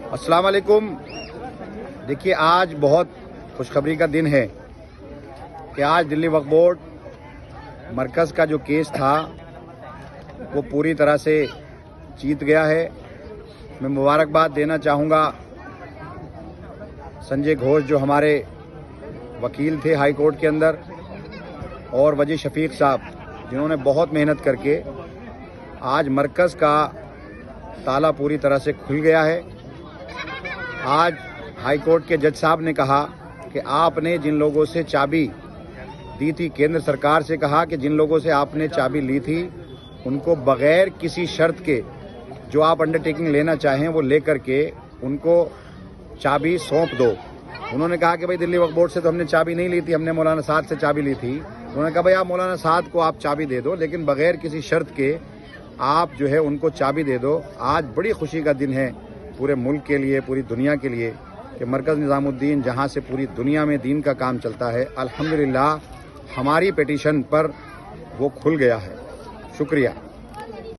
अस्सलाम वालेकुम। देखिए, आज बहुत खुशखबरी का दिन है कि आज दिल्ली वक्फ बोर्ड मरकज़ का जो केस था वो पूरी तरह से जीत गया है। मैं मुबारकबाद देना चाहूँगा संजय घोष जो हमारे वकील थे हाई कोर्ट के अंदर, और वजी शफीक साहब जिन्होंने बहुत मेहनत करके आज मरकज़ का ताला पूरी तरह से खुल गया है। आज हाई कोर्ट के जज साहब ने कहा कि आपने जिन लोगों से चाबी दी थी, केंद्र सरकार से कहा कि जिन लोगों से आपने चाबी ली थी उनको बगैर किसी शर्त के जो आप अंडरटेकिंग लेना चाहें वो लेकर के उनको चाबी सौंप दो। उन्होंने कहा कि भाई दिल्ली वक्फ बोर्ड से तो हमने चाबी नहीं ली थी, हमने मौलाना साद से चाबी ली थी। उन्होंने कहा भाई आप मौलाना साद को आप चाबी दे दो, लेकिन बगैर किसी शर्त के आप जो है उनको चाबी दे दो। आज बड़ी खुशी का दिन है पूरे मुल्क के लिए, पूरी दुनिया के लिए, कि मरकज़ निज़ामुद्दीन जहां से पूरी दुनिया में दीन का काम चलता है, अल्हम्दुलिल्लाह हमारी पिटीशन पर वो खुल गया है। शुक्रिया।